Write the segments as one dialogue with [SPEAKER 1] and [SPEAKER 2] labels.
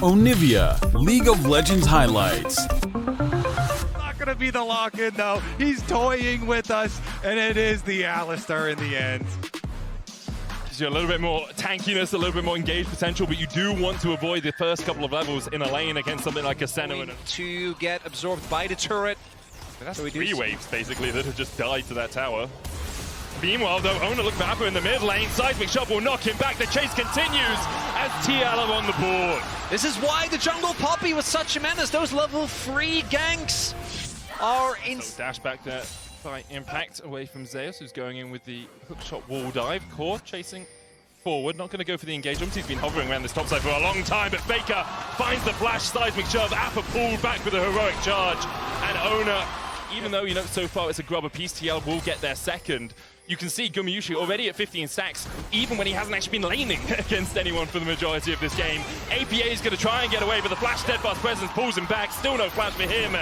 [SPEAKER 1] Onivia, League of Legends highlights.
[SPEAKER 2] Not gonna be the lock-in though. He's toying with us, and it is the Alistar in the end.
[SPEAKER 3] Gives you a little bit more tankiness, a little bit more engaged potential, but you do want to avoid the first couple of levels in a lane against something like a Senna.
[SPEAKER 4] To get absorbed by the turret.
[SPEAKER 3] That's so three waves, basically, that have just died to that tower. Meanwhile, though, Oner looks up in the mid lane. Seismic Shot will knock him back. The chase continues as TL are on the board.
[SPEAKER 4] This is why the jungle Poppy was such a menace. Those level 3 ganks are in...
[SPEAKER 3] So dash back there by Impact away from Zeus, who's going in with the hookshot wall dive. Core chasing forward, not going to go for the engagement. He's been hovering around this top side for a long time, but Faker finds the flash. Seismic shove. Appa pulled back with a heroic charge. And Oner, even though, so far it's a grubber piece, TL will get their second. You can see Gumayusi already at 15 stacks, even when he hasn't actually been laning against anyone for the majority of this game. APA is going to try and get away, but the Flash Steadfast Presence pulls him back. Still no flash for him.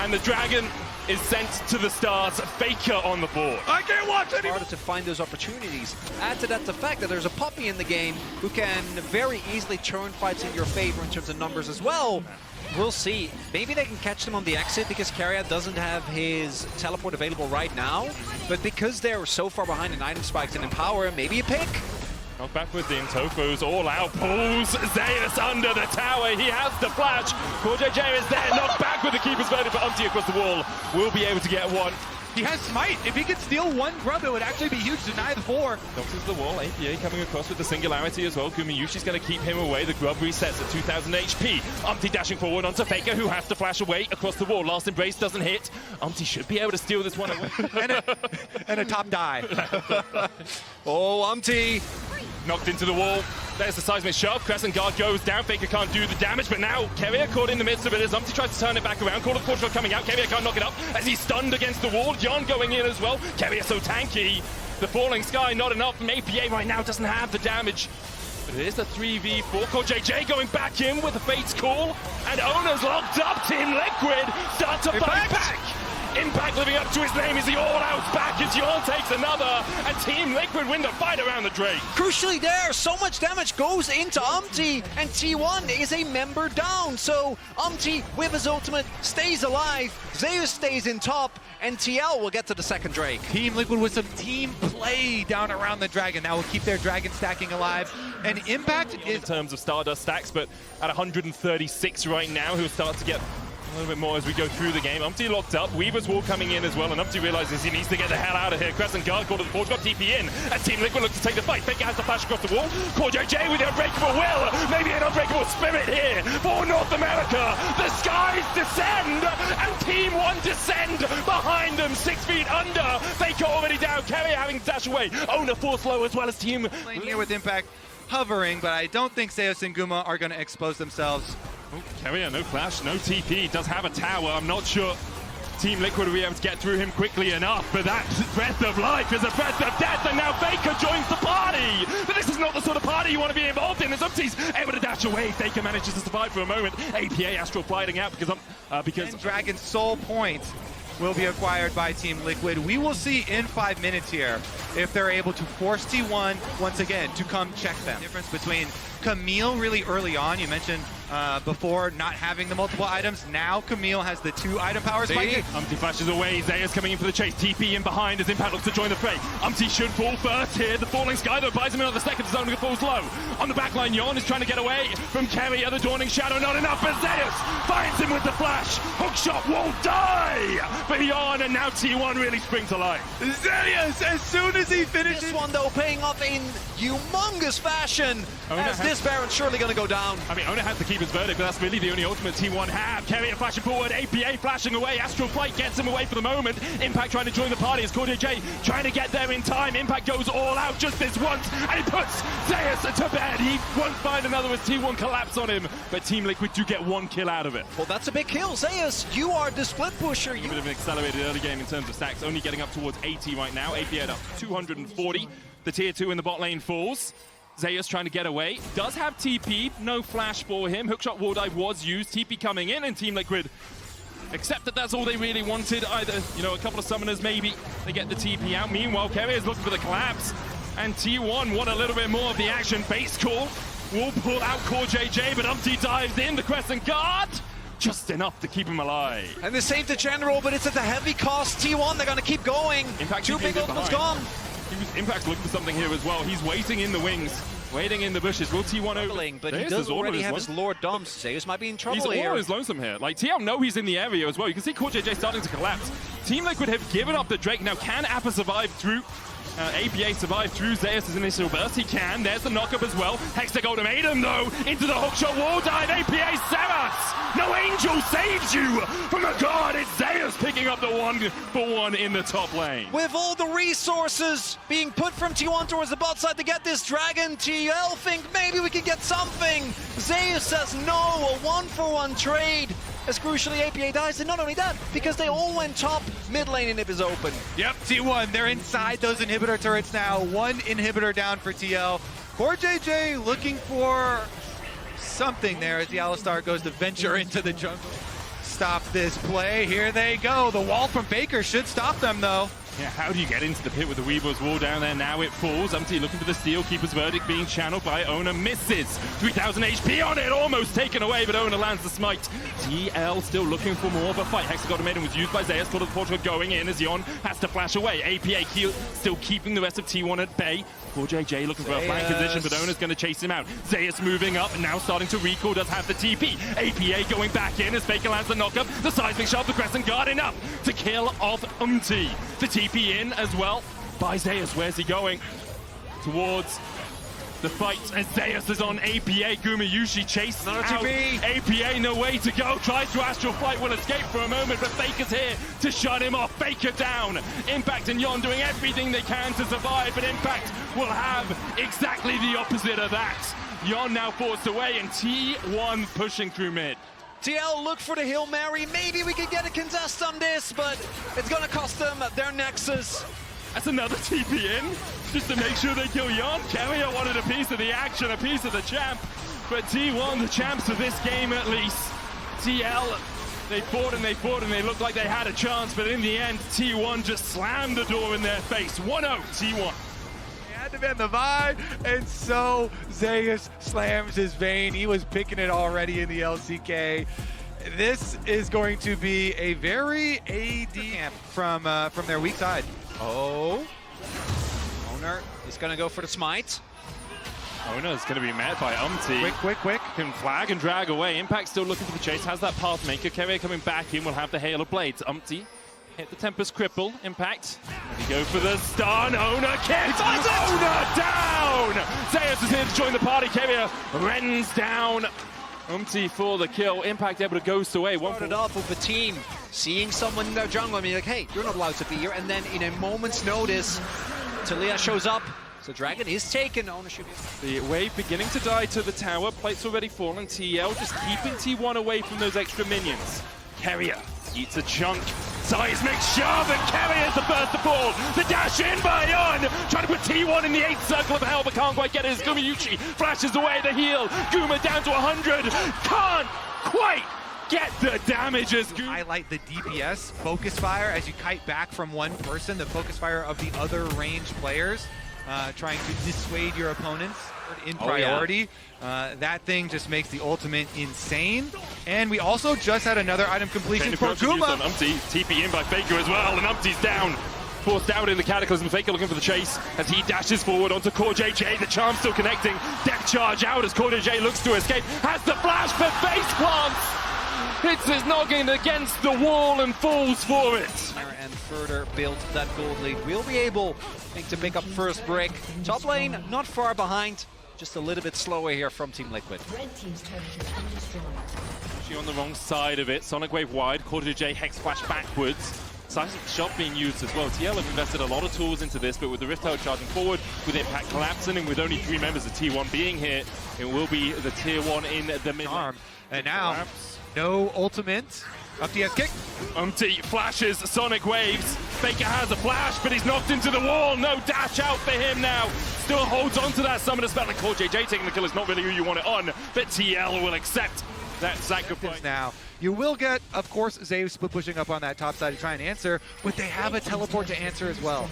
[SPEAKER 3] And the Dragon is sent to the stars. Faker on the board.
[SPEAKER 2] I can't watch it anymore.
[SPEAKER 4] Harder to find those opportunities. Add to that the fact that there's a Poppy in the game who can very easily turn fights in your favor in terms of numbers as well. We'll see. Maybe they can catch them on the exit because Keria doesn't have his teleport available right now. But because they're so far behind in item spikes and in power, maybe a pick.
[SPEAKER 3] Knock back with him. Tofu's all out. Pulls Zeus under the tower. He has the flash. CoreJJ is there. Knocked back with the keeper's verdict, but Umti across the wall will be able to get one.
[SPEAKER 2] He has Smite. If he could steal one grub, it would actually be huge. Deny the 4.
[SPEAKER 3] Doctors the wall. APA coming across with the Singularity as well. Gumayusi's going to keep him away. The grub resets at 2,000 HP. Umti dashing forward onto Faker, who has to flash away across the wall. Last Embrace doesn't hit. Umti should be able to steal this one away.
[SPEAKER 2] and a top die.
[SPEAKER 4] Oh, Umti.
[SPEAKER 3] Knocked into the wall. There's the Seismic Shove. Crescent Guard goes down. Faker can't do the damage, but now Keria caught in the midst of it as Umti tries to turn it back around. Call of Fortune coming out. Keria can't knock it up as he's stunned against the wall. Yon going in as well. Keria so tanky. The Falling Sky not enough from APA right now. Doesn't have the damage. But it is a 3v4. CoreJJ going back in with a Fate's Call. And Oner's locked up. Team Liquid start to fight back. Impact living up to his name as he all-outs back as Yon takes another, and Team Liquid win the fight around the Drake.
[SPEAKER 4] Crucially there, so much damage goes into Umti, and T1 is a member down. So Umti, with his ultimate, stays alive, Zeus stays in top, and TL will get to the second Drake.
[SPEAKER 2] Team Liquid with some team play down around the Dragon. That will keep their Dragon stacking alive. And Impact is...
[SPEAKER 3] in terms of Stardust stacks, but at 136 right now, he'll start to get a little bit more as we go through the game. Umti locked up, Weaver's Wall coming in as well, and Umti realizes he needs to get the hell out of here. Crescent Guard called to the forge, got TP in, and Team Liquid looks to take the fight. Faker has the flash across the wall. CoreJJ with the Unbreakable Will, maybe an Unbreakable Spirit here for North America. The skies descend, and Team 1 descend behind them, 6 feet under. Faker already down, Keria having to dash away. Oner force low as well as Team...
[SPEAKER 2] here with Impact hovering, but I don't think Zeus and Guma are going to expose themselves.
[SPEAKER 3] Oh, Keria, no flash, no TP, does have a tower. I'm not sure Team Liquid will be able to get through him quickly enough, but that breath of life is a breath of death, and now Faker joins the party! But this is not the sort of party you want to be involved in, as Umti's able to dash away. Faker manages to survive for a moment. APA Astral gliding out because
[SPEAKER 2] Dragon's soul point will be acquired by Team Liquid. We will see in 5 minutes here if they're able to force T1 once again to come check them. Difference between Camille really early on, you mentioned before not having the multiple items. Now Camille has the 2 item powers.
[SPEAKER 3] Umti flashes away. Zeus coming in for the chase. TP in behind as Impact looks to join the fray. Umti should fall first here. The Falling Sky though buys him another second. Zone falls low. On the backline, Yon is trying to get away from Keria. The Dawning Shadow not enough, but Zeus finds him with the flash. Hookshot won't die for Yon, and now T1 really springs to life.
[SPEAKER 2] Zeus, as soon as he finishes...
[SPEAKER 4] This one though paying off in humongous fashion, as this Baron's surely going to go down.
[SPEAKER 3] I mean, Oner has to keep his verdict, but that's really the only ultimate T1 have. Keria flashing forward, APA flashing away, Astral Flight gets him away for the moment. Impact trying to join the party as CoreJJ trying to get there in time. Impact goes all out just this once, and he puts Zeus to bed. He won't find another as T1 collapse on him, but Team Liquid do get 1 kill out of it.
[SPEAKER 4] Well, that's a big kill. Zeus, you are the split pusher.
[SPEAKER 3] A bit of an accelerated early game in terms of stacks, only getting up towards 80 right now. APA at up 240. The tier 2 in the bot lane falls. Zeus trying to get away. Does have TP, no flash for him. Hookshot wall dive was used. TP coming in, and Team Liquid accept that that's all they really wanted. Either, a couple of summoners maybe. They get the TP out. Meanwhile, Keria is looking for the collapse. And T1 want a little bit more of the action. Base call will pull out CoreJJ, but Umpty dives in. The Crescent Guard, just enough to keep him alive.
[SPEAKER 4] And they saved the general, but it's at a heavy cost. T1, they're going to keep going.
[SPEAKER 3] Impact
[SPEAKER 4] Two big ultimates gone.
[SPEAKER 3] Impact's looking for something here as well. He's waiting in the wings, waiting in the bushes. Will T1 over?
[SPEAKER 4] But he does already have his Lord Dumps. Zeus might be in trouble
[SPEAKER 3] here. He's
[SPEAKER 4] here.
[SPEAKER 3] always lonesome here. Like, TL know he's in the area as well. You can see CoreJJ starting to collapse. Team Liquid have given up the Drake. Now, can Appa survive through... APA survive through Zeus' initial burst? He can. There's the knockup as well. Hextech Ultimatum, though, into the hookshot wall dive. APA Zeus! No Angel saves you from the guard. It's Zeus picking up the 1-for-1 in the top lane.
[SPEAKER 4] With all the resources being put from T1 towards the bot side to get this dragon, TL think maybe we can get something. Zeus says no, a 1-for-1 trade. As crucially, APA dies, and not only that, because they all went top, mid lane inhib is open.
[SPEAKER 2] Yep, T1, they're inside those inhibitor turrets now. One inhibitor down for TL. CoreJJ looking for something there as the Alistar goes to venture into the jungle. Stop this play, here they go. The wall from Faker should stop them though.
[SPEAKER 3] Yeah, how do you get into the pit with the Weaver's wall down there? Now it falls. Umpty looking for the steal. Keeper's verdict being channeled by Ona. Misses. 3,000 HP on it. Almost taken away, but Ona lands the smite. TL still looking for more of a fight. Hextech Ultimatum was used by Zeus. Thought of the portal going in as Yon has to flash away. APA still keeping the rest of T1 at bay. CoreJJ looking for a flank position, but Ona's going to chase him out. Zeus moving up and now starting to recall. Does have the TP. APA going back in as Faker lands the knockup. The seismic shot, the Crescent Guard enough to kill off Umpty. The TP in as well by Zeus. Where's he going? Towards the fight as Zeus is on APA. Gumayusi chased out. APA no way to go. Tries to Astral Flight, will escape for a moment, but Faker's here to shut him off. Faker down. Impact and Yon doing everything they can to survive, but Impact will have exactly the opposite of that. Yon now forced away and T1 pushing through mid.
[SPEAKER 4] TL look for the Hail Mary. Maybe we can get a contest on this, but it's going to cost them their Nexus.
[SPEAKER 3] That's another TP in, just to make sure they kill Yon. Keria wanted a piece of the action, a piece of the champ, but T1, the champs of this game at least. TL, they fought and they fought and they looked like they had a chance, but in the end, T1 just slammed the door in their face. 1-0, T1.
[SPEAKER 2] Had to bend the vibe, and so Zeus slams his vein. He was picking it already in the LCK. This is going to be a very AD camp from their weak side.
[SPEAKER 4] Oh, Owner is going to go for the smite.
[SPEAKER 3] Ona is going to be met by Umpty.
[SPEAKER 2] Quick.
[SPEAKER 3] Can flag and drag away. Impact still looking for the chase, has that path maker. Keria coming back in, will have the Hail of Blades. Umpty hit the Tempest Cripple. Impact. Ready go for the stun. Ona kicked. Ona down! Zeus is here to join the party. Keria rends down Umpty for the kill. Impact able to ghost away.
[SPEAKER 4] Started off with the team seeing someone in their jungle and being like, hey, you're not allowed to be here. And then in a moment's notice, Taliyah shows up. So Dragon is taken. Ownership.
[SPEAKER 3] The wave beginning to die to the tower. Plates already fallen. TL just keeping T1 away from those extra minions. Keria eats a chunk. Seismic shove, and Keria is the first to fall. The dash in by Yon, trying to put T1 in the 8th circle of hell, but can't quite get it as Gumayusi flashes away the heal. Guma down to 100, can't quite get the damage as Guma.
[SPEAKER 2] Highlight the DPS focus fire as you kite back from one person, the focus fire of the other ranged players, trying to dissuade your opponents in priority. That thing just makes the ultimate insane. And we also just had another item completion for Guma.
[SPEAKER 3] Umpty, TP in by Faker as well, and Umpty's down. Forced out in the Cataclysm. Faker looking for the chase as he dashes forward onto CoreJJ. The charm still connecting. Death charge out as CoreJJ looks to escape. Has the flash for face plants. Hits his noggin against the wall and falls for it.
[SPEAKER 4] And further build that gold lead. We'll be able to pick up first break. Top lane not far behind. Just a little bit slower here from Team Liquid.
[SPEAKER 5] Red team's turret has been destroyed.
[SPEAKER 3] Actually on the wrong side of it. Sonic Wave wide. CoreJJ Hex Flash backwards. Seismic shot being used as well. TL have invested a lot of tools into this, but with the Rift Tower charging forward, with Impact collapsing, and with only 3 members of T1 being here, it will be the Tier 1 in the mid.
[SPEAKER 2] And now, no ultimate. Umpty has kick.
[SPEAKER 3] Umpty flashes Sonic Waves. Faker has a flash, but he's knocked into the wall. No dash out for him now. Still holds on to that summoner spell, and CoreJJ taking the kill is not really who you want it on, but TL will accept that sacrifice.
[SPEAKER 2] Now, you will get, of course, Zeus split pushing up on that top side to try and answer, but they have a teleport to answer as well.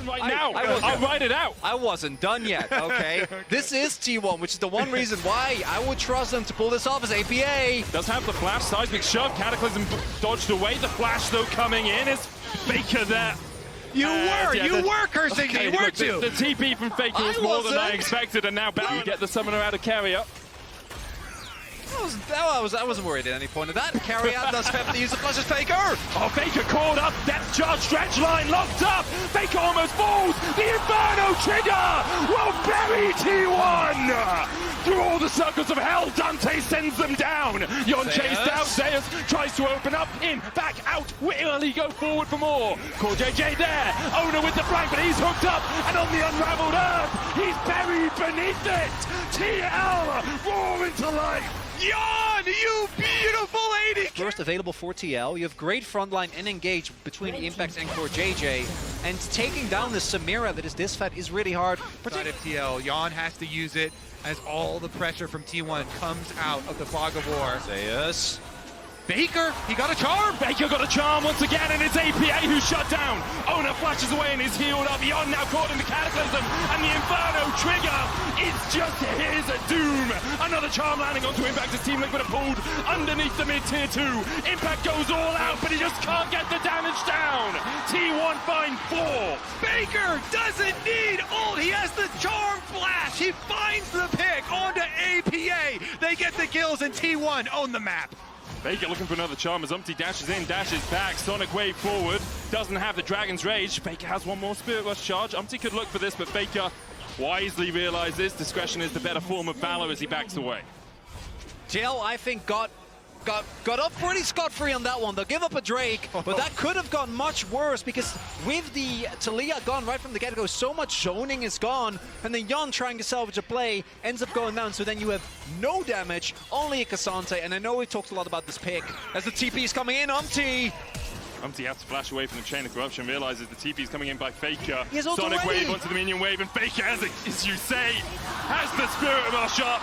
[SPEAKER 3] right now. I'll write it out.
[SPEAKER 4] I wasn't done yet, okay? This is T1, which is the one reason why I would trust them to pull this off as APA.
[SPEAKER 3] Does have the flash, seismic shove, Cataclysm dodged away. The flash though coming in is Faker there.
[SPEAKER 2] You were cursing me, weren't you?
[SPEAKER 3] The TP from Faker was more than I expected, and now Barry get the summoner out of Carrier.
[SPEAKER 4] I wasn't worried at any point of that. Carrier does have to use the flash as Faker.
[SPEAKER 3] Oh, Faker caught up, depth charge, stretch line locked up. Faker almost falls. The Inferno trigger will bury T1. Through all the circles of hell, Dante sends them down. Yon chased out, Zeus tries to open up, in, back, out, will he go forward for more? Core JJ there, Owner with the flank, but he's hooked up, and on the unraveled earth, he's buried beneath it. TL roar into life.
[SPEAKER 2] Yon, you beautiful AD!
[SPEAKER 4] First available for TL. You have great frontline and engage between Impact and Core JJ. And taking down the Samira that is this fat is really hard.
[SPEAKER 2] Side of TL, Yon has to use it as all the pressure from T1 comes out of the fog of war.
[SPEAKER 4] Zeus.
[SPEAKER 2] Baker, he got a charm!
[SPEAKER 3] Baker got a charm once again, and it's APA who's shut down. Owner flashes away and is healed up. Yon now caught in the Cataclysm, and the Inferno trigger is just his doom. Another charm landing onto Impact as Team Liquid are pulled underneath the mid-tier 2. Impact goes all out, but he just can't get the damage down. T1 find 4.
[SPEAKER 2] Baker doesn't need ult, he has the charm flash. He finds the pick onto APA. They get the kills, and T1 own the map.
[SPEAKER 3] Baker looking for another charm as Umpty dashes in, dashes back. Sonic Wave forward, doesn't have the Dragon's Rage. Baker has one more Spirit Rush charge. Umpty could look for this, but Baker wisely realizes discretion is the better form of valor as he backs away.
[SPEAKER 4] TL, I think, got up pretty scot-free on that one. They'll give up a Drake, but that could have gone much worse because with the Talia gone right from the get-go, so much zoning is gone, and then Yon trying to salvage a play ends up going down, so then you have no damage, only a Cassante, and I know we've talked a lot about this pick. As the TP is coming in, Umpty
[SPEAKER 3] has to flash away from the Chain of Corruption, realizes the TP is coming in by Faker.
[SPEAKER 4] He has ult
[SPEAKER 3] Sonic
[SPEAKER 4] already.
[SPEAKER 3] Wave onto the minion wave, and Faker, as you say, has the Spirit Rush up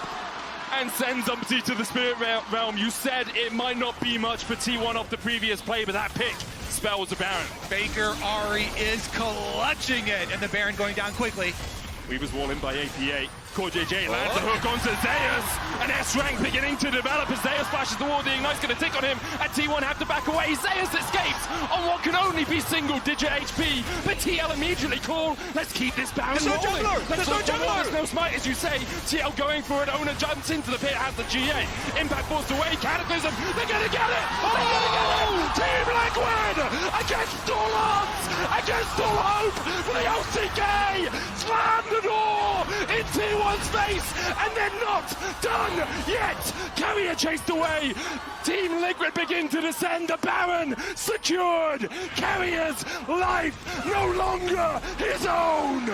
[SPEAKER 3] and sends Umpty to the Spirit Realm. You said it might not be much for T1 off the previous play, but that pick spells the Baron.
[SPEAKER 2] Baker Ari is clutching it, and the Baron going down quickly.
[SPEAKER 3] Weaver's wall in by APA. Core JJ lands the hook onto Zeus. An S-rank beginning to develop as Zeus flashes the wall. The Ignite's going to tick on him, and T1 have to back away. Zeus escapes on what can only be single-digit HP, but TL immediately call. Let's keep this Baron rolling. There's no jungler! There's no smite, as you say. TL going for it. Owner jumps into the pit, has the GA. Impact forced away. Cataclysm. They're going to get it! They're going to get it! Team Liquid against all odds, against all hope for the OTK! Slam the door in T1's face, and they're not done yet! Carrier chased away. Team Liquid begin to descend. The Baron secured. Carrier's life no longer his own.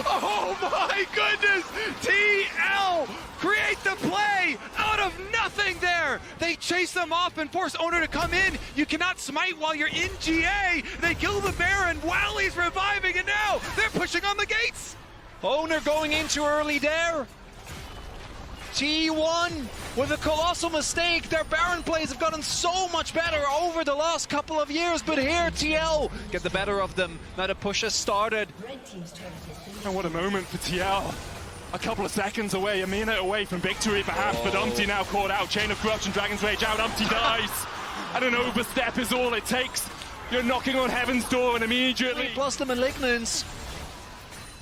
[SPEAKER 2] Oh my goodness! TL create the play out of nothing there. They chase them off and force Owner to come in. You cannot smite while you're in GA. They kill the Baron while he's reviving, and now they're pushing on the gates.
[SPEAKER 4] Owner going in too early there. T1 with a colossal mistake. Their Baron plays have gotten so much better over the last couple of years, but here TL get the better of them. Now the push has started.
[SPEAKER 5] Red team's turret has been
[SPEAKER 3] And what a moment for TL. A couple of seconds away, a minute away from victory perhaps, but Umpty now caught out. Chain of Corruption, Dragon's Rage out, Umpty dies. And an overstep is all it takes. You're knocking on heaven's door and immediately...
[SPEAKER 4] Plus the Malignants.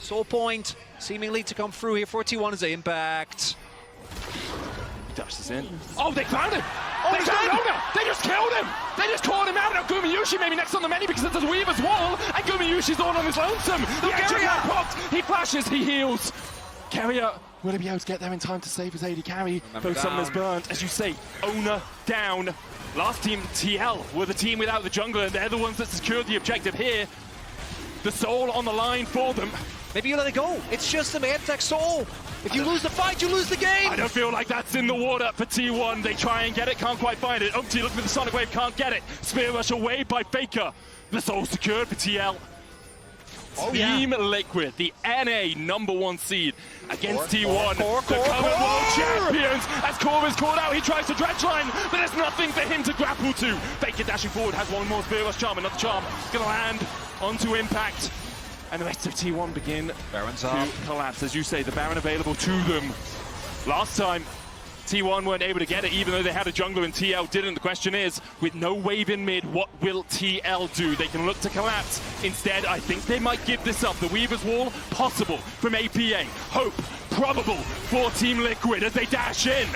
[SPEAKER 4] Soul Point seemingly to come through here for T1 as Impact.
[SPEAKER 3] Dashes in. Oh, they found him! They found Owner! They just killed him! They just caught him out! Now Gumiyushi maybe next on the menu because it's a Weaver's wall, and Gumiyushi's all on his lonesome! The action popped! He flashes, he heals! Carrier, will he be able to get there in time to save his AD carry? Both summoners burnt. As you say, Owner down. Last team, TL, were the team without the jungler, and they're the ones that secured the objective here. The soul on the line for them.
[SPEAKER 4] Maybe you let it go. It's just a Magtech Soul. If you lose the fight, you lose the game.
[SPEAKER 3] I don't feel like that's in the water for T1. They try and get it, can't quite find it. Umpty looking for the Sonic Wave, can't get it. Spear Rush away by Faker. The soul secured for TL. Team Liquid, the NA #1 seed against T1. The current world champions. As Core is caught out, he tries to dredge line, but there's nothing for him to grapple to. Faker dashing forward, has one more Spear Rush charm, another charm. Gonna land onto Impact. and the rest of T1 begin
[SPEAKER 4] Baron's
[SPEAKER 3] to
[SPEAKER 4] up.
[SPEAKER 3] collapse. As you say, the Baron available to them. Last time, T1 weren't able to get it, even though they had a jungler and TL didn't. The question is, with no wave in mid, what will TL do? They can look to collapse. Instead, I think they might give this up. The Weaver's Wall, possible from APA. Hope, probable for Team Liquid as they dash in.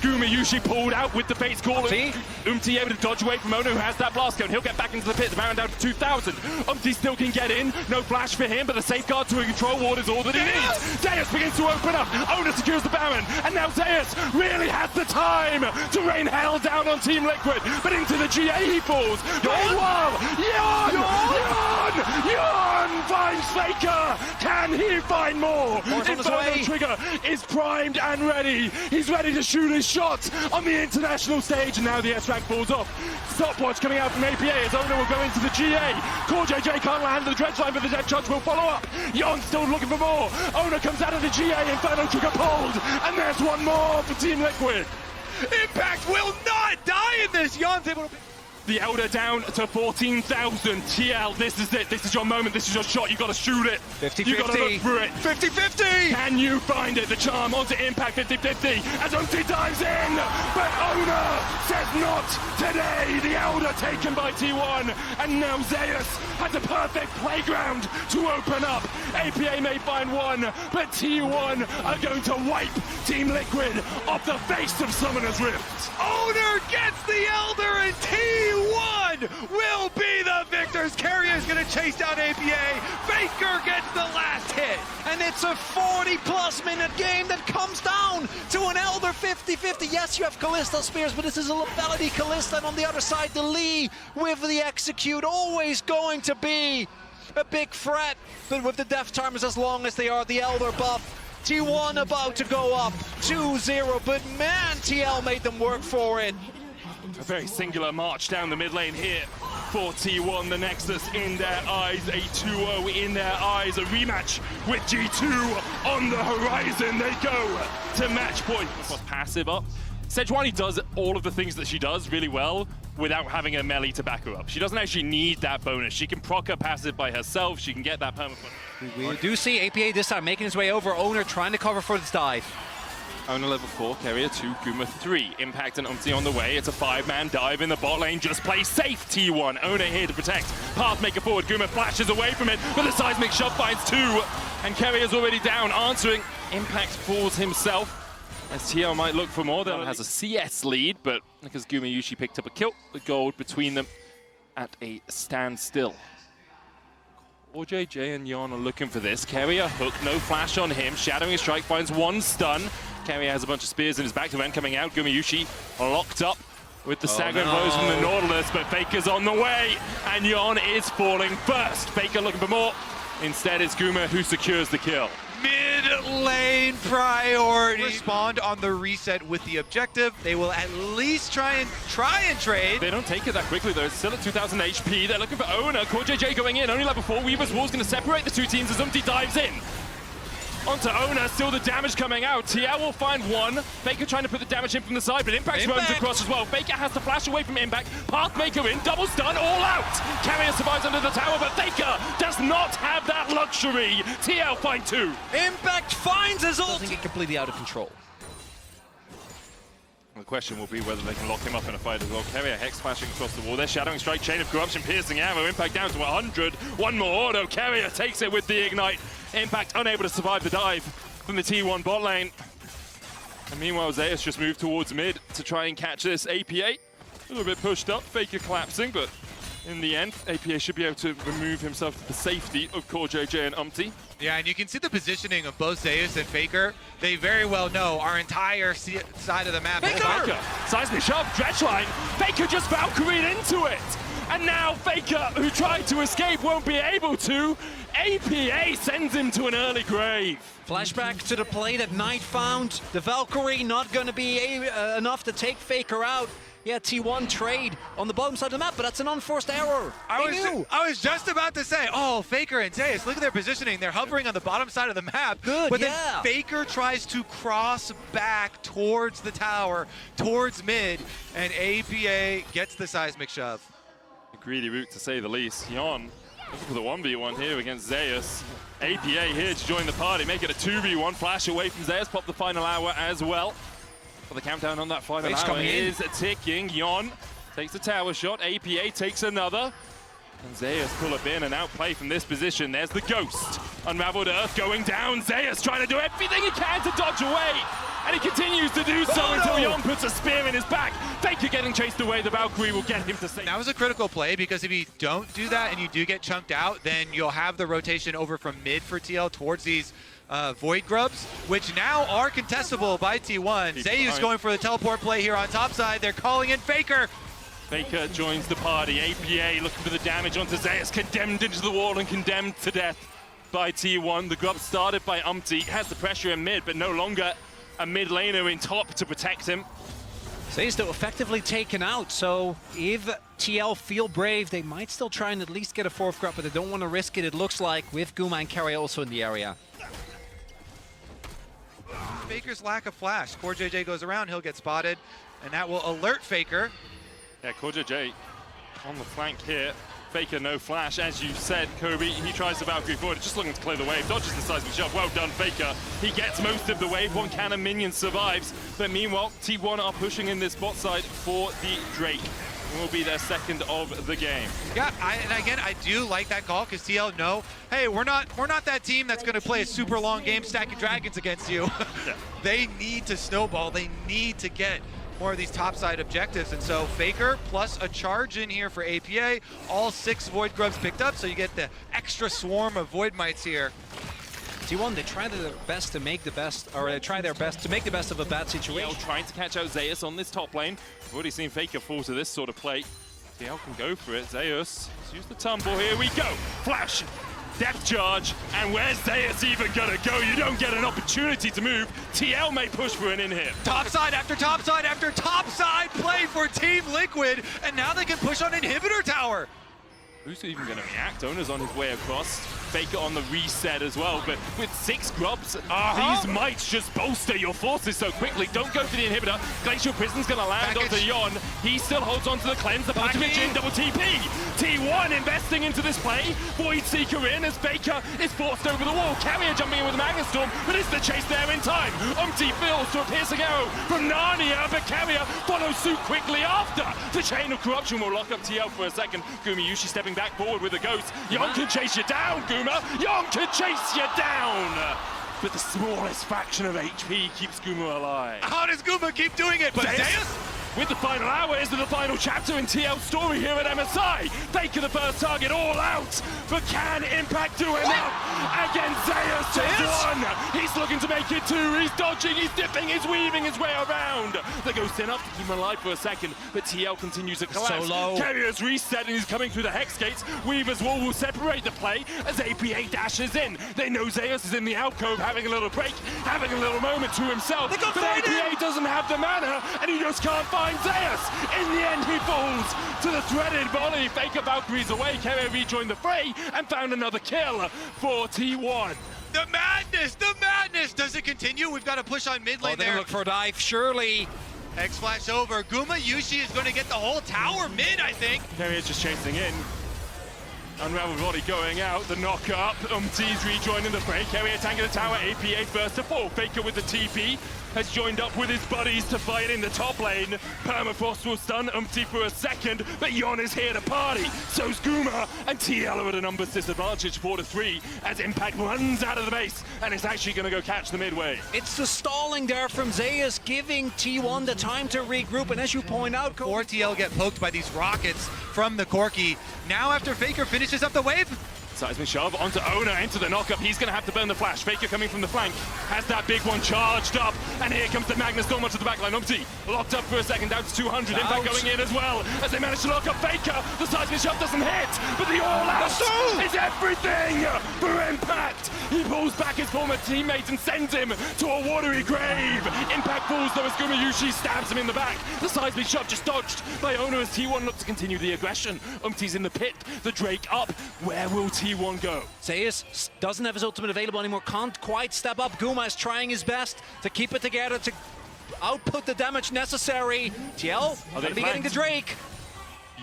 [SPEAKER 3] Gumayusi pulled out with the Fate's Call. Umti able to dodge away from Ono, who has that blast cone. He'll get back into the pit. The Baron down to 2,000. Umti still can get in. No flash for him, but the safeguard to a control ward is all that he needs. Zeus begins to open up. Ono secures the Baron, and now Zeus really has the time to rain hell down on Team Liquid. But into the GA he falls. Meanwhile, Yeon finds Faker. Can he find more? Inferno Trigger is primed and ready. He's ready to shoot his shot on the international stage, and now the S-Rank falls off. Stopwatch coming out from APA as Ono will go into the GA. CoreJJ can't land the dredge line, but the Death Charge will follow up. Yeon still looking for more. Ono comes out of the GA, Inferno Trigger pulled, and there's one more for Team Liquid.
[SPEAKER 2] Impact will not die in this. Yeon's able to...
[SPEAKER 3] The Elder down to 14,000. TL, this is it. This is your moment. This is your shot. You got to shoot it.
[SPEAKER 4] 50-50.
[SPEAKER 3] You got to look through it.
[SPEAKER 2] 50-50!
[SPEAKER 3] Can you find it? The charm onto Impact 50-50 as OT dives in. But Ona says not today. The Elder taken by T1. And now Zeus has a perfect playground to open up. APA may find one, but T1 are going to wipe Team Liquid off the face of Summoner's Rift.
[SPEAKER 2] Owner gets the Elder, and T1 will be the victors. Keria is going to chase down APA. Faker gets the last hit.
[SPEAKER 4] And it's a 40-plus minute game that comes down to an Elder 50-50. Yes, you have Kalista Spears, but this is a Lethality Kalista, and on the other side, the Lee with the Execute, always going to be a big threat. But with the Death Charmers, as long as they are the Elder buff, T1 about to go up 2-0, but man, TL made them work for it.
[SPEAKER 3] A very singular march down the mid lane here for T1. The Nexus in their eyes, a 2-0 in their eyes, a rematch with G2 on the horizon. They go to match point. Passive up. Sejuani does all of the things that she does really well without having a melee to back her up. She doesn't actually need that bonus. She can proc her passive by herself. She can get that permaplay.
[SPEAKER 4] We do see APA this time making his way over. Owner trying to cover for this dive.
[SPEAKER 3] Ona level 4, Keria 2, Guma 3. Impact and Umti on the way. It's a 5-man dive in the bot lane. Just play safe, T1. Ona here to protect. Pathmaker forward. Guma flashes away from it, but the seismic shove finds 2. And Keria's already down, answering. Impact falls himself. As TL might look for more. That has a CS lead, but because Gumayusi picked up a kill, the gold between them at a standstill. CoreJJ and Yeon are looking for this. Keria hook, no flash on him. Shadowing Strike finds one stun. Keria has a bunch of spears in his back to end coming out. Gumayusi locked up with the staggering blows from the Nautilus, but Faker's on the way, and Yeon is falling first. Faker looking for more. Instead, it's Guma who secures the kill.
[SPEAKER 2] Mid lane priority. Respond on the reset with the objective. They will at least try and trade.
[SPEAKER 3] They don't take it that quickly though. It's still at 2,000 HP. They're looking for Ona. CoreJJ going in. Only level 4. Weaver's Wall's going to separate the two teams as Umti dives in. Onto Ona, still the damage coming out. TL will find one. Faker trying to put the damage in from the side, but Impact runs across as well. Faker has to flash away from Impact. Pathmaker in, double stun, all out. Keria survives under the tower, but Faker does not have that luxury. TL find 2.
[SPEAKER 4] Impact finds his ult. Doesn't get completely out of control.
[SPEAKER 3] The question will be whether they can lock him up in a fight as well. Keria Hex flashing across the wall. They're Shadowing Strike, Chain of Corruption, piercing arrow. Impact down to 100. One more auto. Keria takes it with the Ignite. Impact unable to survive the dive from the T1 bot lane. And meanwhile, Zeus just moved towards mid to try and catch this. APA, a little bit pushed up. Faker collapsing, but in the end, APA should be able to remove himself to the safety of CoreJJ and Umti.
[SPEAKER 2] Yeah, and you can see the positioning of both Zeus and Faker. They very well know our entire side of the map.
[SPEAKER 3] Faker! Seismic shove, dredge line. Faker just Valkyried into it. And now Faker, who tried to escape, won't be able to. APA sends him to an early grave.
[SPEAKER 4] Flashback to the play that Knight found. The Valkyrie not going to be enough to take Faker out. Yeah, T1 trade on the bottom side of the map, but that's an unforced error.
[SPEAKER 2] I was just about to say, oh, Faker and Zeus, look at their positioning. They're hovering on the bottom side of the map.
[SPEAKER 4] Good,
[SPEAKER 2] but
[SPEAKER 4] yeah.
[SPEAKER 2] then Faker tries to cross back towards the tower, towards mid, and APA gets the seismic shove.
[SPEAKER 3] A greedy route to say the least. Yeon Looking for the 1v1 here against Zeus. APA here to join the party, make it a 2v1. Flash away from Zeus, pop the final hour as well. But the countdown on that final hour is ticking. Yon takes a tower shot, APA takes another. And Zeus pull up in and outplay from this position. There's the Ghost. Unraveled Earth going down. Zeus trying to do everything he can to dodge away. And he continues to do so until Yon puts a spear in his back. Faker getting chased away. The Valkyrie will get him to save.
[SPEAKER 2] That was a critical play because if you don't do that and you do get chunked out, then you'll have the rotation over from mid for TL towards these Void Grubs, which now are contestable by T1. Zeus going for the teleport play here on top side. They're calling in Faker.
[SPEAKER 3] Faker joins the party. APA looking for the damage onto Zeus, condemned into the wall and condemned to death by T1. The Grub started by Umpty, has the pressure in mid, but no longer a mid laner in top to protect him.
[SPEAKER 4] Zeus still effectively taken out, so if TL feel brave, they might still try and at least get a 4th Grub, but they don't want to risk it, it looks like, with Guma and Carry also in the area.
[SPEAKER 2] Faker's lack of flash. Core JJ goes around, he'll get spotted, and that will alert Faker.
[SPEAKER 3] Yeah, Core JJ on the flank here. Faker no flash, as you said, Kobe. He tries the Valkyrie forward, just looking to clear the wave, dodges the seismic shove. Well done, Faker. He gets most of the wave. One cannon minion survives, but meanwhile, T1 are pushing in this bot side for the Drake. It will be their second of the game.
[SPEAKER 2] Yeah, and again, I do like that call because TL know, hey, we're not that team that's going to play a super long game stacking dragons against you.
[SPEAKER 3] Yeah.
[SPEAKER 2] They need to snowball. They need to get more of these topside objectives, and so Faker plus a charge in here for APA. All 6 Void Grubs picked up, so you get the extra swarm of Void Mites here.
[SPEAKER 4] T1, they try their best to make the best, or they try their best to make the best of a bad situation.
[SPEAKER 3] TL trying to catch out Zeus on this top lane. We've already seen Faker fall to this sort of play. TL can go for it. Zeus, let's use the tumble. Here we go. Flash, depth charge, and where's Zeus even gonna go? You don't get an opportunity to move. TL may push for an in-hit.
[SPEAKER 2] Topside after topside after topside play for Team Liquid, and now they can push on Inhibitor Tower.
[SPEAKER 3] Who's even going to react? Owner's on his way across. Faker on the reset as well, but with 6 Grubs, these mites just bolster your forces so quickly. Don't go for the inhibitor. Glacial Prison's going to land onto Yon. He still holds on to the cleanse, the package in, double TP. T1 investing into this play. Void Seeker in as Faker is forced over the wall. Carrier jumping in with the Magnastorm, but is the chase there in time? Umpty fills to a piercing arrow from Narnia, but Carrier follows suit quickly after. The Chain of Corruption will lock up TL for a second. Gumayusi stepping back forward with a Ghost. Yon can chase you down, Guma. Yon can chase you down. But the smallest fraction of HP keeps Guma alive.
[SPEAKER 2] How does Guma keep doing it? But Zeus?
[SPEAKER 3] With the final hour is the final chapter in TL's story here at MSI. Faker the first target all out, but can Impact do enough against Zeus? Just 1. He's looking to make it 2. He's dodging, he's dipping, he's weaving his way around. The Ghost in up to keep him alive for a second, but TL continues to collapse.
[SPEAKER 4] So low.
[SPEAKER 3] Carrier's reset and he's coming through the Hex Gates. Weaver's wall will separate the play as APA dashes in. They know Zeus is in the alcove having a little break, having a little moment to himself. But APA doesn't have the mana and he just can't find Zeus. In the end, he falls to the threaded volley. Faker Valkyrie's away. Carrier rejoined the fray and found another kill for T1.
[SPEAKER 2] The madness! The madness! Does it continue? We've got to push on mid lane
[SPEAKER 4] They're
[SPEAKER 2] there.
[SPEAKER 4] look for a dive, surely.
[SPEAKER 2] X-Flash over. Gumayusi is going to get the whole tower mid, I think.
[SPEAKER 3] Carrier's just chasing in. Unraveled body going out, the knock up, Umpty's rejoining the fray. Carrier tanking the tower, APA first to fall. Faker with the TP has joined up with his buddies to fight in the top lane. Permafrost will stun Umpty for a second, but Yon is here to party. So's Guma, and TL are at a numbers disadvantage, 4-3, as Impact runs out of the base, and it's actually going to go catch the midway.
[SPEAKER 4] It's the stalling there from Zeus, giving T1 the time to regroup, and as you point out,
[SPEAKER 2] Or TL get poked by these rockets from the Corki. Now after Faker finishes up the wave,
[SPEAKER 3] Seismic shove onto Owner, into the knockup. He's going to have to burn the flash. Faker coming from the flank. Has that big one charged up. And here comes the Magnastorm onto the backline. Umpty locked up for a second, down to 200. Impact going in as well as they manage to lock up Faker. The seismic shove doesn't hit, but the all-out is everything for Impact. He pulls back his former teammate and sends him to a watery grave. Impact falls though as Gumayusi stabs him in the back. The seismic shove just dodged by Owner as T1 looks to continue the aggression. Umpty's in the pit. The Drake up. Where will T1 go?
[SPEAKER 4] Zeus doesn't have his ultimate available anymore, can't quite step up. Guma is trying his best to keep it together, to output the damage necessary. TL, gonna be getting the Drake.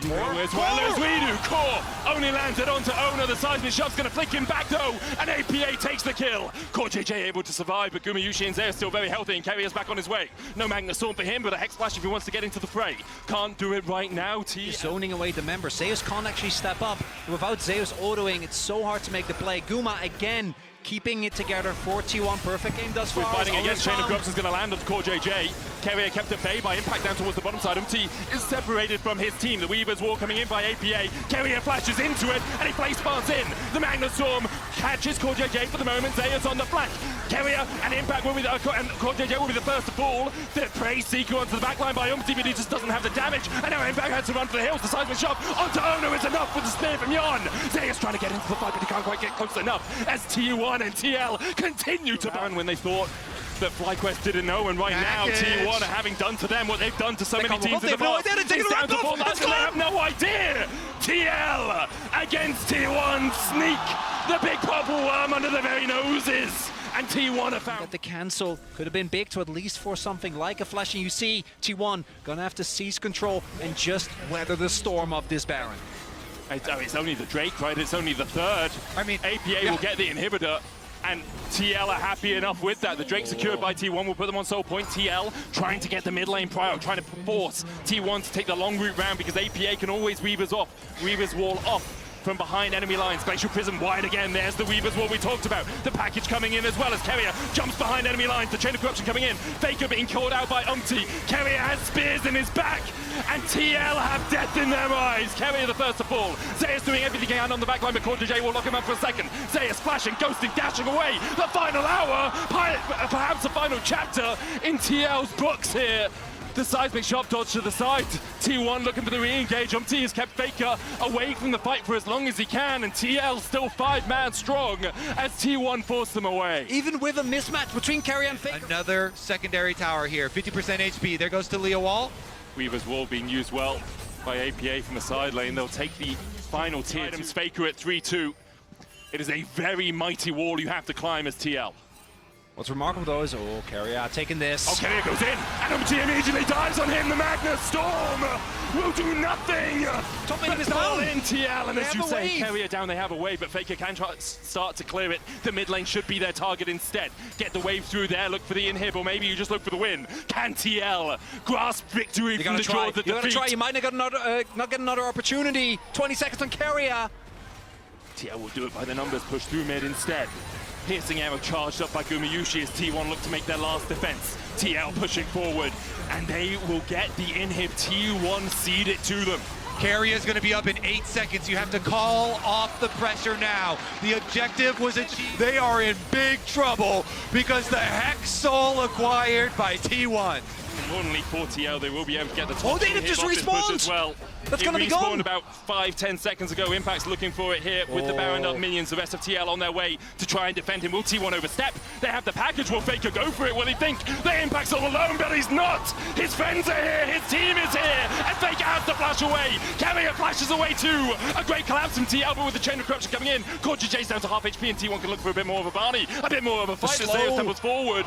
[SPEAKER 3] You know as well as we do. Core only lands it onto Oner. The seismic shot's going to flick him back though, and APA takes the kill. Core JJ able to survive, but Gumayusi and Zeus still very healthy, and Carrier's back on his way. No Magna Storm for him, but a Hex Splash if he wants to get into the fray. Can't do it right now.
[SPEAKER 4] He's zoning away the member. Zeus can't actually step up. Without Zeus autoing, it's so hard to make the play. Guma again keeping it together for T1. Perfect game thus far.
[SPEAKER 3] We're fighting against Chain of Corruption is going to land on Core JJ. Carrier kept at bay by impact down towards the bottom side. is separated from his team. The Weaver's Wall coming in by APA. Carrier flashes into it and he place spawns in. The Magna Storm catches Core JJ for the moment. Zeus on the flank. Carrier and Impact will be and Core JJ will be the first to fall. The Prey Seeker onto the backline by but he just doesn't have the damage. And now Impact has to run for the hills. The seismic shot onto Ono is enough with the spear from Yon. Zeus trying to get into the fight, but he can't quite get close enough as T1 and TL continue to burn when they thought that FlyQuest didn't know, and right now T1 are having done to them what they've done to so many teams in the past. It's down to 4 lives and they have no idea. TL against T1 sneak the big purple worm under their very noses. And T1 are found.
[SPEAKER 4] The cancel could have been big to at least force something like a flash, and you see T1 gonna have to seize control and just weather the storm of this Baron.
[SPEAKER 3] It's only the Drake, right? It's only the third. I mean, APA will get the inhibitor, and TL are happy enough with that. The Drake secured by T1 will put them on soul point. TL trying to get the mid lane prior, trying to force T1 to take the long route round because APA can always Weaver's Wall off from behind enemy lines. Glacial Prism wide again. There's the Weaver's Wall we talked about. The package coming in as well as Carrier jumps behind enemy lines. The Chain of Corruption coming in. Faker being called out by Carrier has spears in his back. And TL have death in their eyes. Carrier the first to fall. Zeus doing everything he can on the backline, but Core JJ will lock him up for a second. Zeus flashing, ghosting, dashing away. The final hour, perhaps the final chapter in TL's books here. The seismic shot dodge to the side. T1 looking for the re-engage. has kept Faker away from the fight for as long as he can, and TL still 5-man strong as T1 force them away.
[SPEAKER 4] Even with a mismatch between Carrier and Faker.
[SPEAKER 2] Another secondary tower here, 50% HP. There goes to Leo Wall.
[SPEAKER 3] Weaver's Wall being used well by APA from the side lane. They'll take the final tier. Faker at 3-2. It is a very mighty wall you have to climb as TL.
[SPEAKER 4] What's remarkable though is, Carrier taking this.
[SPEAKER 3] Oh, Carrier goes in, and immediately dives on him. The Magna Storm will do nothing.
[SPEAKER 4] Top lane is
[SPEAKER 3] down.
[SPEAKER 4] down.
[SPEAKER 3] In TL, and as you say,
[SPEAKER 4] wave.
[SPEAKER 3] Carrier down, they have a wave, but Faker can start to clear it. The mid lane should be their target instead. Get the wave through there, look for the inhib, or maybe you just look for the win. Can TL grasp victory from the jaws of defeat?
[SPEAKER 4] You gotta try, you might not get another opportunity. 20 seconds on Carrier.
[SPEAKER 3] TL will do it by the numbers, push through mid instead. Piercing arrow charged up by Gumayusi as T1 look to make their last defense. TL pushing forward, and they will get the inhib. T1 cede it to them.
[SPEAKER 2] Carrier's going to be up in 8 seconds. You have to call off the pressure now. The objective was achieved. They are in big trouble because the Hex Soul acquired by T1.
[SPEAKER 3] Importantly for TL, they will be able to get the top
[SPEAKER 4] Native just respawned
[SPEAKER 3] as well.
[SPEAKER 4] That's gonna be gone.
[SPEAKER 3] About 5-10 seconds ago. Impact's looking for it here with the Baron up minions. The rest of TL on their way to try and defend him. Will T1 overstep? They have the package. Will Faker go for it? Will he think the Impact's all alone? But he's not. His friends are here. His team is here. And Faker has to flash away. Carrier flashes away too. A great collapse from TL, but with the Chain of Corruption coming in. Core JJ's down to half HP, and T1 can look for a bit more of a Barney. A bit more of a fight as Zeus tumbles forward.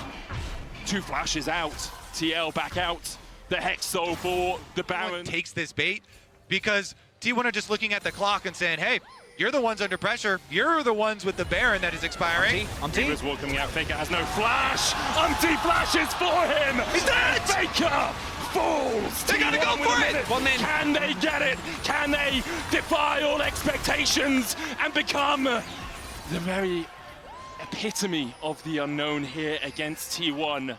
[SPEAKER 3] 2 flashes out. TL back out. The Hex Soul for the Baron.
[SPEAKER 2] Takes this bait because T1 are just looking at the clock and saying, hey, you're the ones under pressure. You're the ones with the Baron that is expiring.
[SPEAKER 3] Weaver's Wall coming out. Faker has no flash. Flashes for him.
[SPEAKER 4] He's dead.
[SPEAKER 3] Faker falls.
[SPEAKER 4] They gotta go for it. One man.
[SPEAKER 3] Can they get it? Can they defy all expectations and become the very epitome of the unknown here against T1?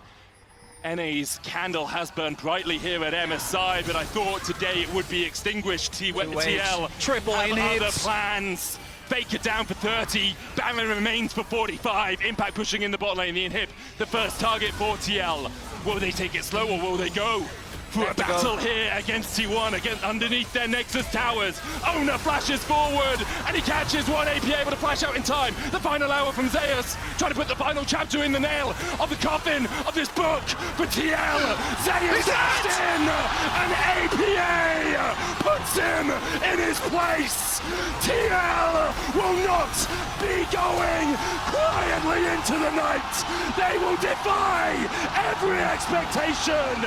[SPEAKER 3] NA's candle has burned brightly here at MSI, but I thought today it would be extinguished. TL
[SPEAKER 4] triple
[SPEAKER 3] have
[SPEAKER 4] inhibs.
[SPEAKER 3] Other plans. Faker down for 30, Baron remains for 45. Impact pushing in the bot lane, the inhib. The first target for TL. Will they take it slow or will they go for a battle here against T1, underneath their Nexus towers? Oner flashes forward, and he catches one. APA able to flash out in time. The final hour from Zeus, trying to put the final chapter in the nail of the coffin of this book for TL. Zeus dashed in, and APA puts him in his place. TL will not be going quietly into the night. They will defy every expectation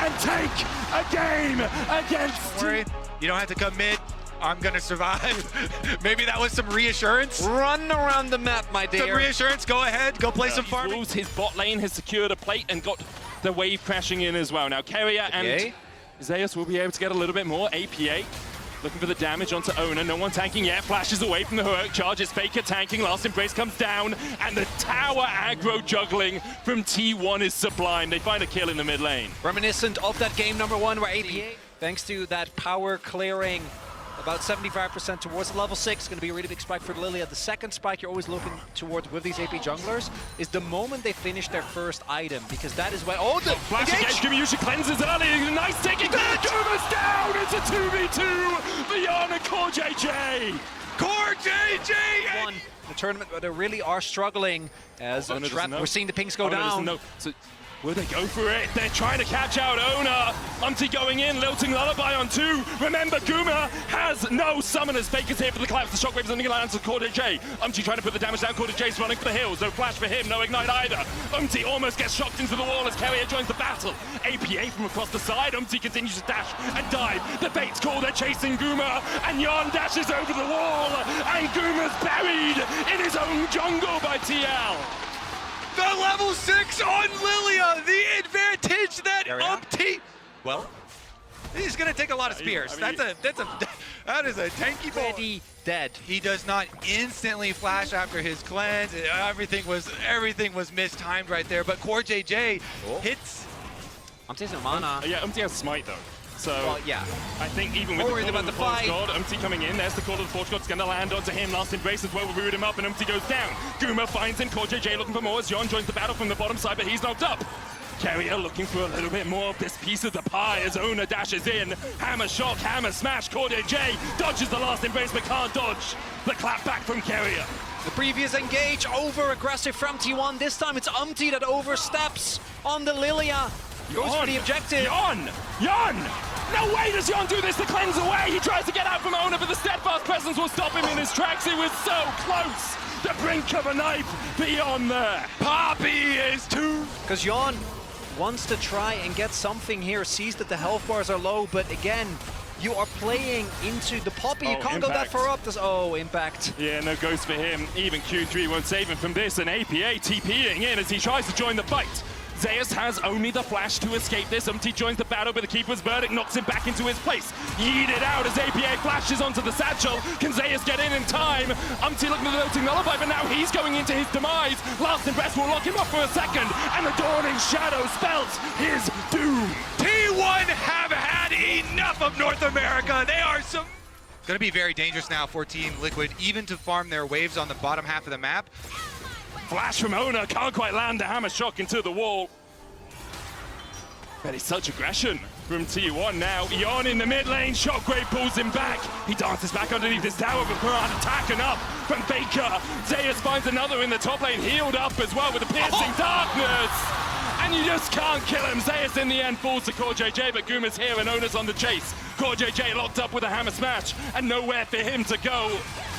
[SPEAKER 3] and take a game against...
[SPEAKER 2] You don't have to come mid. I'm gonna survive. Maybe that was some reassurance.
[SPEAKER 4] Run around the map, my
[SPEAKER 2] Some
[SPEAKER 4] dear.
[SPEAKER 2] reassurance. Go ahead. Go play some farming.
[SPEAKER 3] Wolves, his bot lane has secured a plate and got the wave crashing in as well. Now Keria and Zeus will be able to get a little bit more. APA looking for the damage onto Oner. No one tanking yet. Flashes away from the heroic charge. It's Faker tanking. Last Embrace comes down. And the tower aggro juggling from T1 is sublime. They find a kill in the mid lane.
[SPEAKER 4] Reminiscent of that game number 1 where APA, thanks to that power clearing, about 75% towards level 6. Going to be a really big spike for Lilia. The second spike you're always looking towards with these AP junglers is the moment they finish their first item, because that is when... Oh, the
[SPEAKER 3] Flash against Gumayusi cleanses early. Nice taking. Guma's down. It's a 2v2. Beyond and Core JJ.
[SPEAKER 2] Core JJ!
[SPEAKER 4] One the tournament where they really are struggling as a trap. We're seeing the pings go down.
[SPEAKER 3] So will they go for it? They're trying to catch out Oner. Umti going in, lilting Lullaby on 2. Remember, Guma has no summoners. Faker's here for the collapse. The shockwave's on the line to Core J. Umti trying to put the damage down. Core J's running for the hills. No flash for him, no ignite either. Umti almost gets shocked into the wall as Keria joins the battle. APA from across the side. Umti continues to dash and dive. The bait's called. They're chasing Guma, and Yon dashes over the wall, and Guma's buried in his own jungle by TL.
[SPEAKER 2] The level 6 on Lilia, the advantage that Umti. Well, he's gonna take a lot of spears. That is a tanky boy.
[SPEAKER 4] Already dead.
[SPEAKER 2] He does not instantly flash after his cleanse. Everything was mistimed right there. But Core JJ hits.
[SPEAKER 4] Umti's no mana.
[SPEAKER 3] Yeah, Umti has smite though. So
[SPEAKER 4] Well, yeah.
[SPEAKER 3] I think even with
[SPEAKER 4] Worried
[SPEAKER 3] the call
[SPEAKER 4] about
[SPEAKER 3] of
[SPEAKER 4] the
[SPEAKER 3] the Force
[SPEAKER 4] fight.
[SPEAKER 3] God, Umti coming in, there's the call of the Force God, it's gonna land onto him. Last Embrace as well will root him up, and Umti goes down. Guma finds him, Core JJ looking for more as Yon joins the battle from the bottom side, but he's knocked up. Keria looking for a little bit more of this piece of the pie as Oner dashes in. Hammer shock, hammer smash, Core JJ dodges the Last Embrace but can't dodge the clap back from Keria.
[SPEAKER 4] The previous engage, over-aggressive from T1. This time it's Umti that oversteps on the Lilia. Goes for the objective.
[SPEAKER 3] Yon! No way does Yon do this to cleanse away! He tries to get out from Oner, but the steadfast presence will stop him in his tracks. He was so close! The brink of a knife beyond there. Poppy is too...
[SPEAKER 4] Because Yon wants to try and get something here, sees that the health bars are low, but again, you are playing into the Poppy. You can't go that far up. Impact.
[SPEAKER 3] Yeah, no ghost for him. Even Q3 won't save him from this, and APA TPing in as he tries to join the fight. Zeus has only the flash to escape this. Umti joins the battle, but the Keeper's Verdict knocks him back into his place. Yeeted out as APA flashes onto the satchel. Can Zeus get in time? Umti looking at the Lilting Lullaby, but now he's going into his demise. Last Embrace will lock him up for a second, and the Dawning Shadow spells his doom.
[SPEAKER 2] T1 have had enough of North America. They are some... It's gonna be very dangerous now for Team Liquid, even to farm their waves on the bottom half of the map.
[SPEAKER 3] Flash from Oner, can't quite land the hammer shock into the wall. That is such aggression from T1 now. Yon in the mid lane, Shockwave pulls him back. He dances back underneath his tower, but can't attack enough from Faker. Zeus finds another in the top lane, healed up as well with the piercing darkness. And you just can't kill him. Zeus in the end falls to Core JJ, but Guma's here and Oner's on the chase. Core JJ locked up with a hammer smash and nowhere for him to go.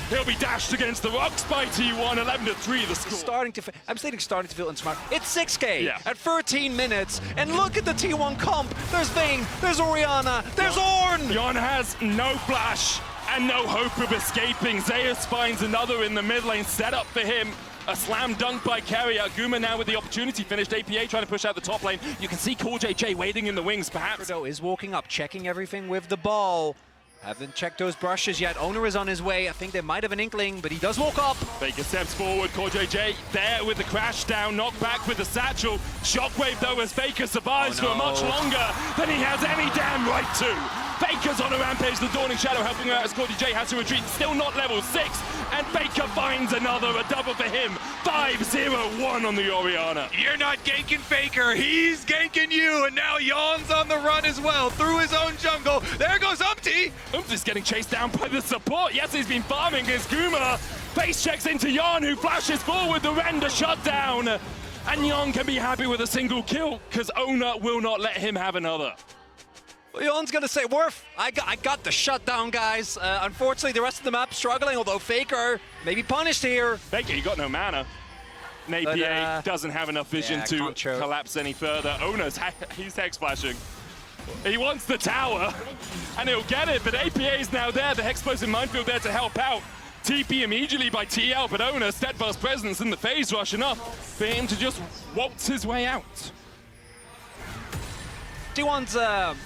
[SPEAKER 3] He'll be dashed against the rocks by T1, 11-3 the score.
[SPEAKER 4] I'm starting to feel insmart. It's 6K
[SPEAKER 3] Yeah.
[SPEAKER 4] at 13 minutes, and look at the T1 comp. There's Vayne, there's Orianna, there's Ornn.
[SPEAKER 3] Yon has no flash and no hope of escaping. Zeus finds another in the mid lane, set up for him. A slam dunk by Keria. Guma now with the opportunity finished. APA trying to push out the top lane. You can see Core JJ waiting in the wings, perhaps.
[SPEAKER 4] Fredo is walking up, checking everything with the ball. Haven't checked those brushes yet. Oner is on his way. I think they might have an inkling, but he does walk up.
[SPEAKER 3] Faker steps forward. Core JJ there with the crash down. Knocked back with the satchel. Shockwave though as Faker survives for much longer than he has any damn right to. Faker's on a rampage. The Dawning Shadow helping out as Core JJ has to retreat. Still not level 6. And Faker finds another. A double for him. 5-0-1 on the Orianna.
[SPEAKER 2] You're not ganking Faker, he's ganking you, and now Yon's on the run as well, through his own jungle. There goes Umti.
[SPEAKER 3] Umti's getting chased down by the support. Yes, he's been farming his Guma. Face checks into Yon, who flashes forward the render shutdown. And Yon can be happy with a single kill, because Oner will not let him have another.
[SPEAKER 4] Yon's gonna say, Worf, I got the shutdown, guys. Unfortunately, the rest of the map struggling, although Faker may be punished here.
[SPEAKER 3] Faker, you got no mana. Napier doesn't have enough vision to
[SPEAKER 4] can't choke.
[SPEAKER 3] collapse any further. Oner's he's hex flashing. He wants the tower, and he'll get it, but APA is now there. The Hexplosive Minefield there to help out. TP immediately by TL, but Oner, steadfast presence in the phase rush enough for him to just waltz his way out.
[SPEAKER 4] T1's,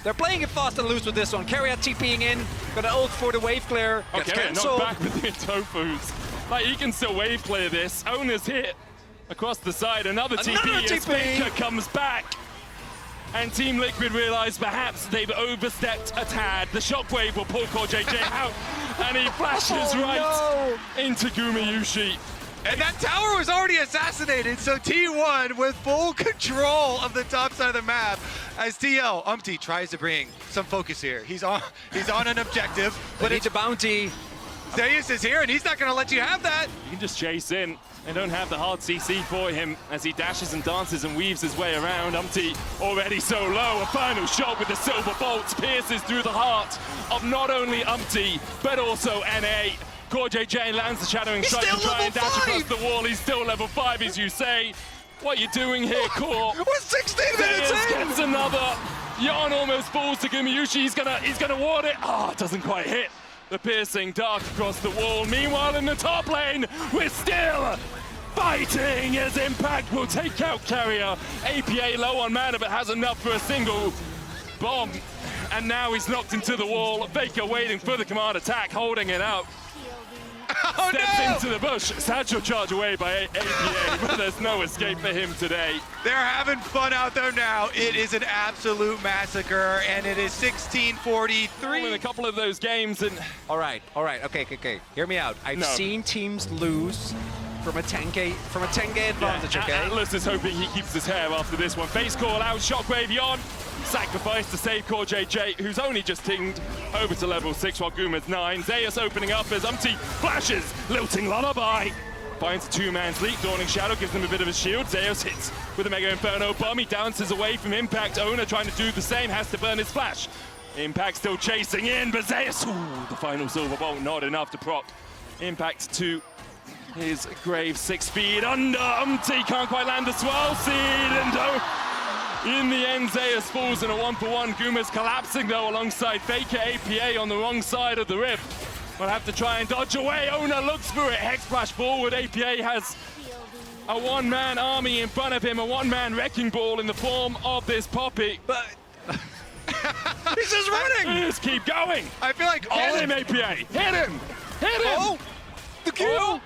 [SPEAKER 4] they're playing it fast and loose with this one. Carrier TPing in, got an ult for the wave clear. Gets
[SPEAKER 3] Okay,
[SPEAKER 4] cancelled.
[SPEAKER 3] not back with the Tofus. Like, he can still wave clear this. Oner's hit across the side. Another TP as Faker comes back. And Team Liquid realize perhaps they've overstepped a tad. The shockwave will pull CoreJJ out, and he flashes into Gumayusi.
[SPEAKER 2] And that tower was already assassinated, so T1 with full control of the top side of the map as TL Umpty tries to bring some focus here. He's on an objective, but
[SPEAKER 4] it's a bounty.
[SPEAKER 2] Zeus is here, and he's not going to let you have that.
[SPEAKER 3] You can just chase in. They don't have the hard CC for him as he dashes and dances and weaves his way around. Umpty already so low. A final shot with the silver bolts pierces through the heart of not only Umpty, but also NA. CoreJJ lands the Shadowing Strike to try and dash across the wall. He's still level 5, as you say. What are you doing here, Core?
[SPEAKER 4] We're 16 minutes in!
[SPEAKER 3] Gets another. Yon almost falls to Gumayusi. He's gonna ward it. Oh, it doesn't quite hit. The piercing dart across the wall. Meanwhile, in the top lane, we're still fighting as Impact will take out Carrier. APA low on mana, but has enough for a single bomb. And now he's knocked into the wall. Faker waiting for the command attack, holding it up.
[SPEAKER 2] Oh,
[SPEAKER 3] Steps into the bush. Satchel charge away by APA, but there's no escape for him today.
[SPEAKER 2] They're having fun out there now. It is an absolute massacre, and it is 16-43.
[SPEAKER 3] In a couple of those games, and
[SPEAKER 4] All right, okay. Hear me out. I've seen teams lose from a 10K advantage, okay?
[SPEAKER 3] Atlas is hoping he keeps his hair after this one. Face call out, Shockwave Yon. Sacrifice to save CoreJJ, who's only just tinged over to level 6 while Guma's 9. Zeus opening up as Umpty flashes, lilting Lullaby. Finds a two-man's leap, Dawning Shadow gives him a bit of a shield. Zeus hits with a Mega Inferno bomb. He dances away from Impact. Oner trying to do the same, has to burn his flash. Impact still chasing in, but Zeus, the final silver bolt, not enough to prop Impact to his grave. 6 feet under, Umpty can't quite land a swirl seed, and in the end, Zeus falls in a 1-for-1. Guma's collapsing though alongside Faker. APA on the wrong side of the rift. We'll have to try and dodge away. Oner looks for it. Hex splash forward. APA has a one-man army in front of him, a one-man wrecking ball in the form of this Poppy.
[SPEAKER 4] But he's just running!
[SPEAKER 3] Just keep going!
[SPEAKER 2] I feel like all
[SPEAKER 3] Hit him, APA! Hit him! Hit him!
[SPEAKER 4] Oh! The Q!
[SPEAKER 3] Oh.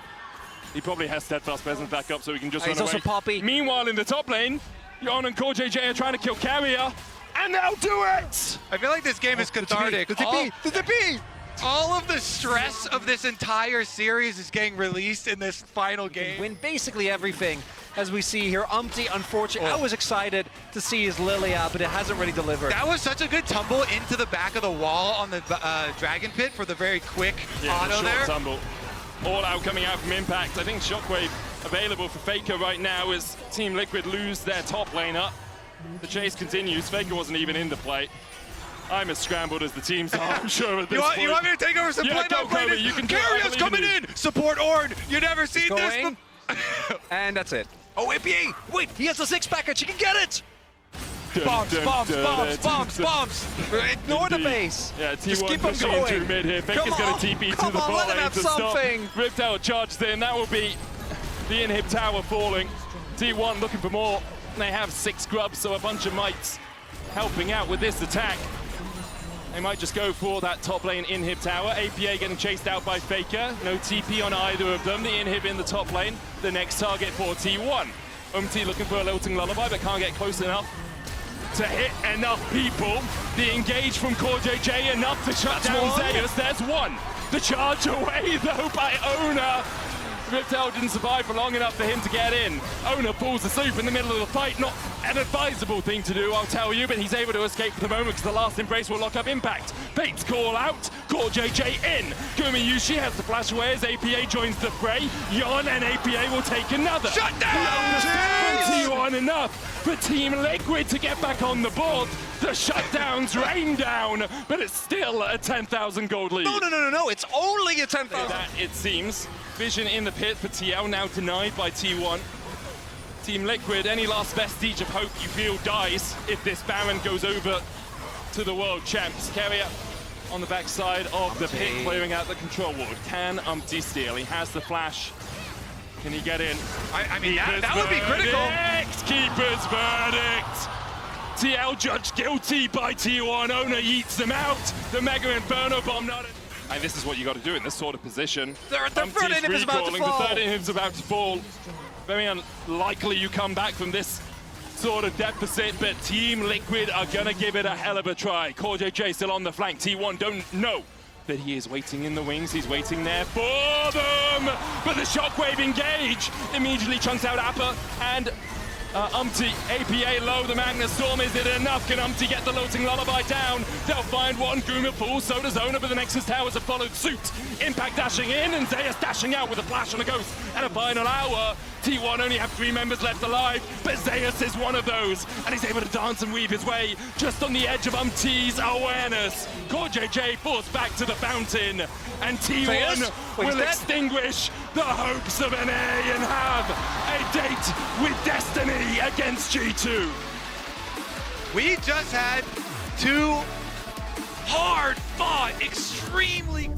[SPEAKER 3] He probably has steadfast presence back up so he can just run
[SPEAKER 4] He's also
[SPEAKER 3] away.
[SPEAKER 4] Poppy.
[SPEAKER 3] Meanwhile, in the top lane, Yon and CoreJJ are trying to kill Carrier, and they'll do it!
[SPEAKER 2] I feel like this game is cathartic. All of the stress of this entire series is getting released in this final game.
[SPEAKER 4] Win basically everything, as we see here. Umpty, unfortunately, I was excited to see his Lilia, but it hasn't really delivered.
[SPEAKER 2] That was such a good tumble into the back of the wall on the Dragon Pit for the very quick auto
[SPEAKER 3] short
[SPEAKER 2] there.
[SPEAKER 3] tumble. All out coming out from Impact. I think Shockwave available for Faker right now as Team Liquid lose their top laner. The chase continues. Faker wasn't even in the play. I'm as scrambled as the teams are, I'm sure at this point.
[SPEAKER 2] You want me to take over some play?
[SPEAKER 3] go, Kobe, you can do it. I
[SPEAKER 2] Carrier's
[SPEAKER 3] believe in
[SPEAKER 2] coming
[SPEAKER 3] you.
[SPEAKER 2] in! Support Ornn! You never seen this
[SPEAKER 4] Going. And that's it. Oh, APA! Wait, he has a 6 package, he can get it!
[SPEAKER 2] Bombs!
[SPEAKER 4] Ignore the base!
[SPEAKER 3] Yeah,
[SPEAKER 4] Just
[SPEAKER 3] T1
[SPEAKER 4] keep him
[SPEAKER 3] pushing
[SPEAKER 4] going.
[SPEAKER 3] into mid here. Faker's
[SPEAKER 4] Come
[SPEAKER 3] going
[SPEAKER 4] on,
[SPEAKER 3] to TP to
[SPEAKER 4] come
[SPEAKER 3] the
[SPEAKER 4] on,
[SPEAKER 3] bot
[SPEAKER 4] let him
[SPEAKER 3] lane
[SPEAKER 4] have
[SPEAKER 3] to
[SPEAKER 4] something.
[SPEAKER 3] stop. Ripped out charged in. That will be the inhib tower falling. T1 looking for more. They have 6 grubs, so a bunch of mites helping out with this attack. They might just go for that top lane inhib tower. APA getting chased out by Faker. No TP on either of them. The inhib in the top lane. The next target for T1. Umpty looking for a lilting lullaby, but can't get close enough to hit enough people. The engage from CoreJJ enough to shut down Zeus. There's one. The charge away though by Oner. Riptail didn't survive for long enough for him to get in. Oner falls asleep in the middle of the fight. Not an advisable thing to do, I'll tell you, but he's able to escape for the moment because the last embrace will lock up Impact. Bates call out, CoreJJ in. Gumayusi has to flash away as APA joins the fray. Yon and APA will take another.
[SPEAKER 2] Shut down!
[SPEAKER 3] T1 enough for Team Liquid to get back on the board. The shutdowns rain down, but it's still a 10,000 gold lead.
[SPEAKER 4] No, it's only a 10,000.
[SPEAKER 3] That, it seems. Vision in the pit for TL, now denied by T1. Team Liquid, any last vestige of hope you feel dies if this Baron goes over to the world champs. Keria on the backside of the pit, clearing out the control ward. Can Umpty steal? He has the flash. Can he get in?
[SPEAKER 2] I mean, that would be critical.
[SPEAKER 3] Keeper's verdict. TL judged guilty by T1. Owner eats them out. The Mega Inferno Bomb not. And this is what you got to do in this sort of position.
[SPEAKER 4] The third inhib is about to fall.
[SPEAKER 3] The third inhib's about to fall. Very unlikely you come back from this sort of deficit, but Team Liquid are going to give it a hell of a try. CoreJJ still on the flank. T1 don't know that he is waiting in the wings. He's waiting there for them. But the Shockwave engage immediately chunks out Appa and Umpty. APA low, the Magnus Storm, is it enough? Can Umpty get the Lilting Lullaby down? They'll find one, Guma falls, so does Owner, but the Nexus Towers have followed suit. Impact dashing in, and Zeus dashing out with a flash on a Ghost and a final hour. T1 only have 3 members left alive, but Zeus is one of those, and he's able to dance and weave his way just on the edge of Umpty's awareness. CoreJJ forced back to the fountain, and T1 will extinguish the hopes of NA and have a date with destiny against G2.
[SPEAKER 2] We just had 2 hard-fought, extremely